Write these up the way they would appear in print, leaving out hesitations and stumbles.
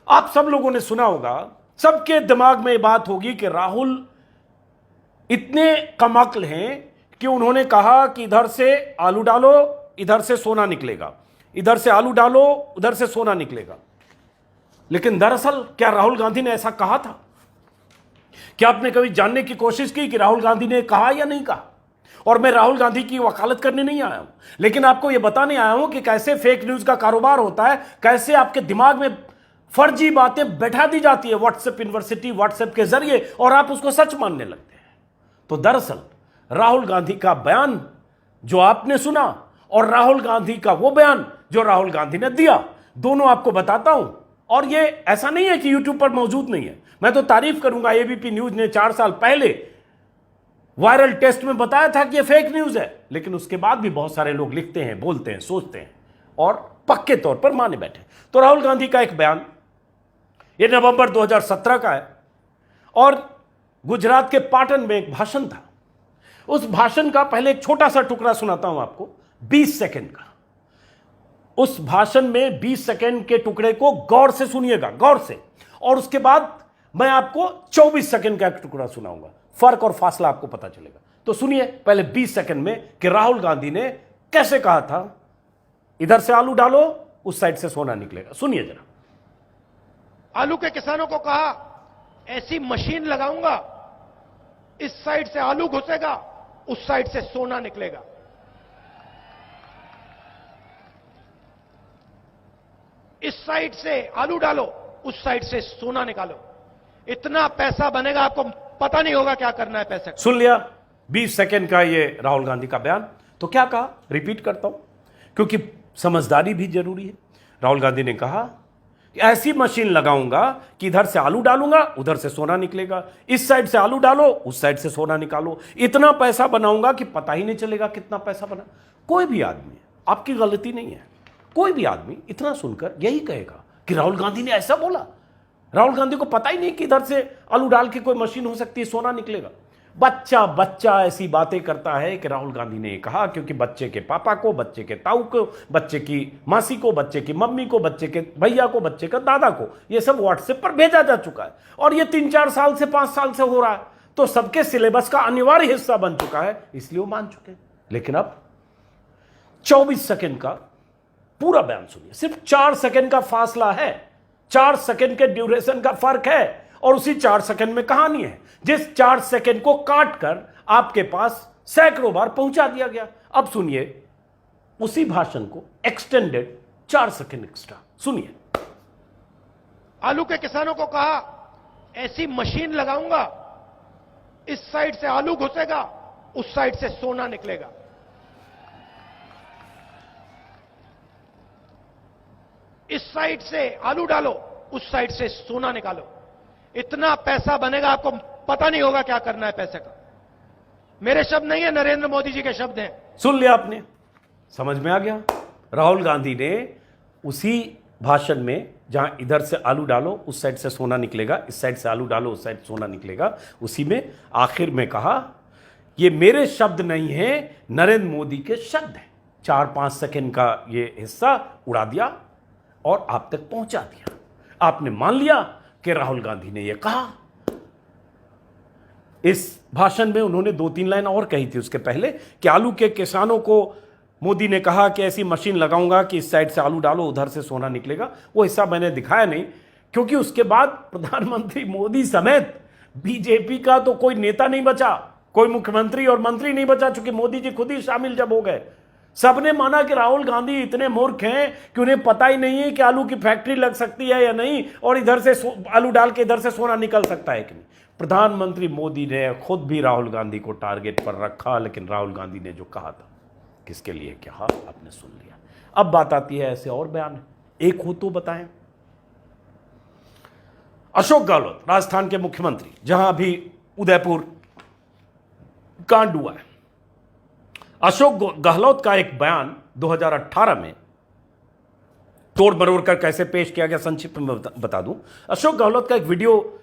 आप सब लोगों ने सुना होगा, सबके दिमाग में ये बात होगी कि राहुल इतने कमअक्ल हैं कि उन्होंने कहा कि इधर से आलू डालो, इधर से सोना निकलेगा, इधर से आलू डालो, उधर से सोना निकलेगा। लेकिन दरअसल क्या राहुल गांधी ने ऐसा कहा था? क्या आपने कभी जानने की कोशिश की कि राहुल गांधी ने कहा या नहीं कहा? और मैं राहुल गांधी की वकालत करने नहीं आया हूं, लेकिन आपको यह बताने आया हूं कि कैसे फेक न्यूज का कारोबार होता है, कैसे आपके दिमाग में फर्जी बातें बैठा दी जाती है व्हाट्सएप यूनिवर्सिटी, व्हाट्सएप के जरिए, और आप उसको सच मानने लगते हैं। तो दरअसल राहुल गांधी का बयान जो आपने सुना और राहुल गांधी का वो बयान जो राहुल गांधी ने दिया, दोनों आपको बताता हूं। और ये ऐसा नहीं है कि यूट्यूब पर मौजूद नहीं है, मैं तो तारीफ करूंगा, एबीपी न्यूज ने 4 साल पहले वायरल टेस्ट में बताया था कि ये फेक न्यूज है, लेकिन उसके बाद भी बहुत सारे लोग लिखते हैं, बोलते हैं, सोचते हैं और पक्के तौर पर माने बैठे। तो राहुल गांधी का एक बयान, ये नवंबर 2017 का है, और गुजरात के पाटन में एक भाषण था। उस भाषण का पहले एक छोटा सा टुकड़ा सुनाता हूं आपको, 20 सेकंड का। उस भाषण में 20 सेकंड के टुकड़े को गौर से सुनिएगा, गौर से, और उसके बाद मैं आपको 24 सेकंड का एक टुकड़ा सुनाऊंगा, फर्क और फासला आपको पता चलेगा। तो सुनिए पहले 20 सेकंड में कि राहुल गांधी ने कैसे कहा था, इधर से आलू डालो, उस साइड से सोना निकलेगा। सुनिए जरा। आलू के किसानों को कहा, ऐसी मशीन लगाऊंगा, इस साइड से आलू घुसेगा, उस साइड से सोना निकलेगा। इस साइड से आलू डालो, उस साइड से सोना निकालो, इतना पैसा बनेगा, आपको पता नहीं होगा क्या करना है पैसे। सुन लिया 20 सेकंड का ये राहुल गांधी का बयान। तो क्या कहा, रिपीट करता हूं क्योंकि समझदारी भी जरूरी है। राहुल गांधी ने कहा कि ऐसी मशीन लगाऊंगा कि इधर से आलू डालूंगा, उधर से सोना निकलेगा, इस साइड से आलू डालो, उस साइड से सोना निकालो, इतना पैसा बनाऊंगा कि पता ही नहीं चलेगा कितना पैसा बना। कोई भी आदमी, आपकी गलती नहीं है, कोई भी आदमी इतना सुनकर यही कहेगा कि राहुल गांधी ने ऐसा बोला। राहुल गांधी को पता ही नहीं कि इधर से आलू डाल के कोई मशीन हो सकती है, सोना निकलेगा। बच्चा बच्चा ऐसी बातें करता है कि राहुल गांधी ने कहा क्योंकि बच्चे के पापा को, बच्चे के ताऊ को, बच्चे की मासी को, बच्चे की मम्मी को, बच्चे के भैया को, बच्चे के दादा को ये सब व्हाट्सएप पर भेजा जा चुका है, और ये 3-4 साल से 5 साल से हो रहा है, तो सबके सिलेबस का अनिवार्य हिस्सा बन चुका है, इसलिए वो मान चुके हैं। लेकिन अब 24 सेकंड का पूरा बयान सुनिए, सिर्फ 4 सेकंड का फासला है, 4 सेकंड के ड्यूरेशन का फर्क है, और उसी 4 सेकंड में कहानी है, जिस 4 सेकंड को काट कर आपके पास सैकड़ों बार पहुंचा दिया गया। अब सुनिए उसी भाषण को एक्सटेंडेड 4 सेकंड एक्स्ट्रा, सुनिए। आलू के किसानों को कहा, ऐसी मशीन लगाऊंगा, इस साइड से आलू घुसेगा, उस साइड से सोना निकलेगा। इस साइड से आलू डालो, उस साइड से सोना निकालो, इतना पैसा बनेगा, आपको पता नहीं होगा क्या करना है पैसे का। मेरे शब्द नहीं है, नरेंद्र मोदी जी के शब्द हैं। सुन लिया आपने, समझ में आ गया। राहुल गांधी ने उसी भाषण में जहां इधर से आलू डालो, उस साइड से सोना निकलेगा, इस साइड से आलू डालो, उस साइड सोना निकलेगा, उसी में आखिर में कहा ये मेरे शब्द नहीं है, नरेंद्र मोदी के शब्द हैं। 4-5 सेकंड का ये हिस्सा उड़ा दिया और आप तक पहुंचा दिया। आपने मान लिया कि राहुल गांधी ने यह कहा। इस भाषण में उन्होंने 2-3 लाइन और कही थी उसके पहले कि आलू के किसानों को मोदी ने कहा कि ऐसी मशीन लगाऊंगा कि इस साइड से आलू डालो, उधर से सोना निकलेगा। वो हिस्सा मैंने दिखाया नहीं क्योंकि उसके बाद प्रधानमंत्री मोदी समेत बीजेपी का तो कोई नेता नहीं बचा, कोई मुख्यमंत्री और मंत्री नहीं बचा, चूंकि मोदी जी खुद ही शामिल जब हो गए। सबने माना कि राहुल गांधी इतने मूर्ख हैं कि उन्हें पता ही नहीं है कि आलू की फैक्ट्री लग सकती है या नहीं, और इधर से आलू डाल के इधर से सोना निकल सकता है कि नहीं। प्रधानमंत्री मोदी ने खुद भी राहुल गांधी को टारगेट पर रखा, लेकिन राहुल गांधी ने जो कहा था, किसके लिए कहा, आपने सुन लिया। अब बात आती है ऐसे और बयान, एक हो तो बताएं। अशोक गहलोत, राजस्थान के मुख्यमंत्री, जहां अभी उदयपुर कांड हुआ है, अशोक गहलोत का एक बयान 2018 में तोड़ मरोड़ कर कैसे पेश किया गया, संक्षिप्त में बता दूं। अशोक गहलोत का एक वीडियो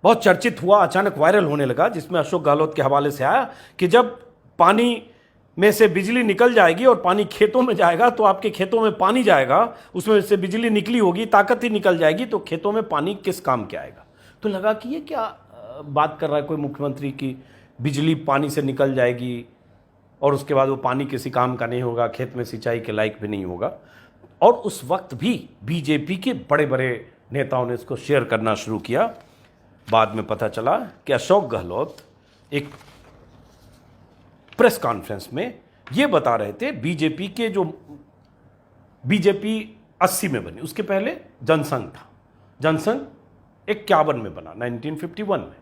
बहुत चर्चित हुआ, अचानक वायरल होने लगा, जिसमें अशोक गहलोत के हवाले से आया कि जब पानी में से बिजली निकल जाएगी और पानी खेतों में जाएगा तो आपके खेतों में पानी जाएगा, उसमें से बिजली निकली होगी, ताकत ही निकल जाएगी, तो खेतों में पानी किस काम के आएगा। तो लगा कि ये क्या बात कर रहा है कोई मुख्यमंत्री की बिजली पानी से निकल जाएगी और उसके बाद वो पानी किसी काम का नहीं होगा, खेत में सिंचाई के लायक भी नहीं होगा। और उस वक्त भी बीजेपी के बड़े बड़े नेताओं ने इसको शेयर करना शुरू किया। बाद में पता चला कि अशोक गहलोत एक प्रेस कॉन्फ्रेंस में ये बता रहे थे, बीजेपी के जो बीजेपी 80 में बनी, उसके पहले जनसंघ था, जनसंघ 51 में बना, 1951 में।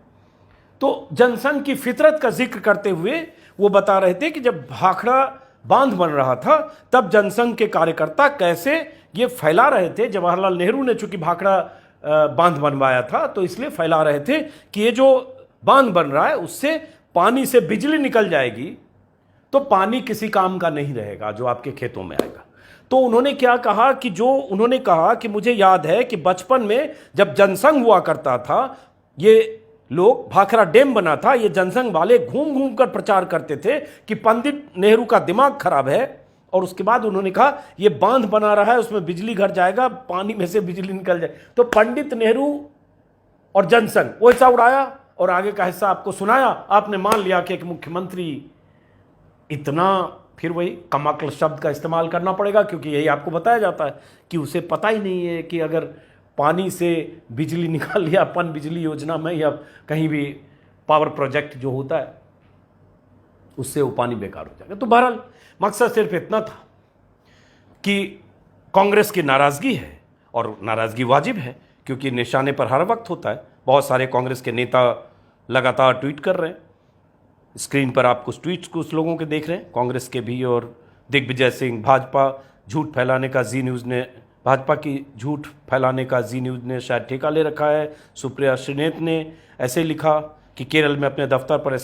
तो जनसंघ की फितरत का जिक्र करते हुए वो बता रहे थे कि जब भाखड़ा बांध बन रहा था तब जनसंघ के कार्यकर्ता कैसे ये फैला रहे थे। जवाहरलाल नेहरू ने चूंकि भाखड़ा बांध बनवाया था तो इसलिए फैला रहे थे कि ये जो बांध बन रहा है उससे पानी से बिजली निकल जाएगी तो पानी किसी काम का नहीं रहेगा जो आपके खेतों में आएगा। तो उन्होंने क्या कहा कि उन्होंने कहा कि मुझे याद है कि बचपन में जब जनसंघ हुआ करता था, ये लोग भाखड़ा डैम बना था, ये जनसंघ वाले घूम घूम कर प्रचार करते थे कि पंडित नेहरू का दिमाग खराब है। और उसके बाद उन्होंने कहा ये बांध बना रहा है, उसमें बिजली घर जाएगा, पानी में से बिजली निकल जाए। तो पंडित नेहरू और जनसंघ वो हिस्सा उड़ाया और आगे का हिस्सा आपको सुनाया। आपने मान लिया कि एक मुख्यमंत्री इतना, फिर वही कमाकल शब्द का इस्तेमाल करना पड़ेगा क्योंकि यही आपको बताया जाता है कि उसे पता ही नहीं है कि अगर पानी से बिजली निकाल लिया पन बिजली योजना में या कहीं भी पावर प्रोजेक्ट जो होता है उससे वो पानी बेकार हो जाएगा। तो बहरहाल मकसद सिर्फ इतना था कि कांग्रेस की नाराजगी है और नाराजगी वाजिब है क्योंकि निशाने पर हर वक्त होता है। बहुत सारे कांग्रेस के नेता लगातार ट्वीट कर रहे हैं। स्क्रीन पर आप कुछ ट्वीट्स कुछ लोगों के देख रहे हैं, कांग्रेस के भी। और दिग्विजय सिंह, भाजपा झूठ फैलाने का जी न्यूज़ ने, भाजपा की झूठ फैलाने का जी न्यूज़ ने शायद ठेका ले रखा है। सुप्रिया श्रीनेत ने ऐसे लिखा कि केरल में अपने दफ्तर पर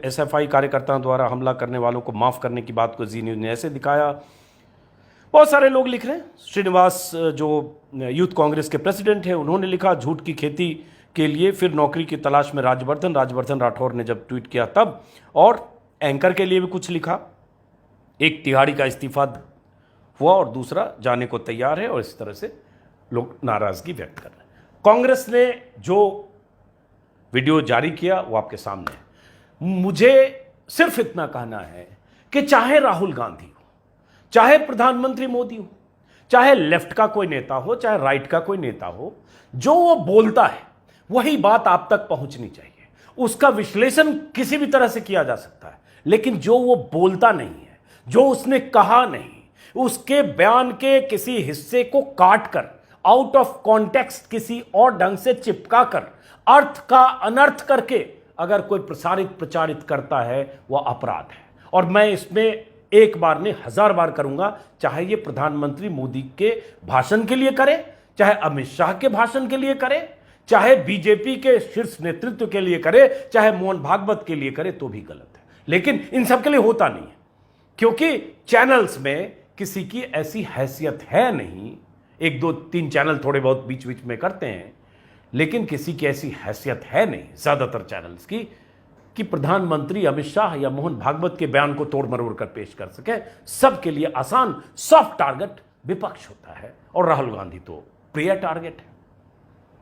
एसएफआई कार्यकर्ताओं द्वारा हमला करने वालों को माफ़ करने की बात को जी न्यूज़ ने ऐसे दिखाया। बहुत सारे लोग लिख रहे हैं। श्रीनिवास जो यूथ कांग्रेस के प्रेसिडेंट हैं उन्होंने लिखा झूठ की खेती के लिए फिर नौकरी की तलाश में राजवर्धन राठौर ने जब ट्वीट किया तब। और एंकर के लिए भी कुछ लिखा, एक तिहाड़ी का इस्तीफा हुआ और दूसरा जाने को तैयार है। और इस तरह से लोग नाराजगी व्यक्त कर रहे हैं। कांग्रेस ने जो वीडियो जारी किया वो आपके सामने है। मुझे सिर्फ इतना कहना है कि चाहे राहुल गांधी हो, चाहे प्रधानमंत्री मोदी हो, चाहे लेफ्ट का कोई नेता हो, चाहे राइट का कोई नेता हो, जो वो बोलता है वही बात आप तक पहुंचनी चाहिए। उसका विश्लेषण किसी भी तरह से किया जा सकता है, लेकिन जो वो बोलता नहीं है, जो उसने कहा नहीं, उसके बयान के किसी हिस्से को काटकर आउट ऑफ कॉन्टेक्स्ट किसी और ढंग से चिपका कर अर्थ का अनर्थ करके अगर कोई प्रचारित करता है वह अपराध है। और मैं इसमें एक बार नहीं 1000 बार करूंगा, चाहे ये प्रधानमंत्री मोदी के भाषण के लिए करे, चाहे अमित शाह के भाषण के लिए करे, चाहे बीजेपी के शीर्ष नेतृत्व के लिए करे, चाहे मोहन भागवत के लिए करे, तो भी गलत है। लेकिन इन सब के लिए होता नहीं है क्योंकि चैनल्स में किसी की ऐसी हैसियत है नहीं। 1 2 3 चैनल थोड़े बहुत बीच बीच में करते हैं, लेकिन किसी की ऐसी हैसियत है नहीं ज्यादातर चैनल्स की कि प्रधानमंत्री अमित शाह या मोहन भागवत के बयान को तोड़ मरोड़ कर पेश कर सके। सबके लिए आसान सॉफ्ट टारगेट विपक्ष होता है और राहुल गांधी तो प्रिय टारगेट है,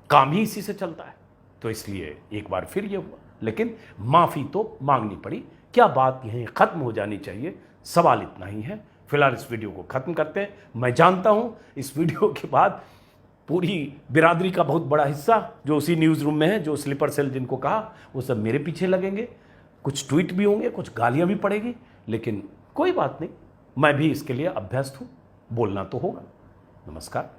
काम ही इसी से चलता है। तो इसलिए एक बार फिर ये हुआ, लेकिन माफी तो मांगनी पड़ी। क्या बात यहीं खत्म हो जानी चाहिए, सवाल इतना ही है। फिलहाल इस वीडियो को खत्म करते हैं। मैं जानता हूं इस वीडियो के बाद पूरी बिरादरी का बहुत बड़ा हिस्सा जो उसी न्यूज़ रूम में है, जो स्लीपर सेल जिनको कहा, वो सब मेरे पीछे लगेंगे। कुछ ट्वीट भी होंगे, कुछ गालियां भी पड़ेगी, लेकिन कोई बात नहीं, मैं भी इसके लिए अभ्यस्त हूं, बोलना तो होगा। नमस्कार।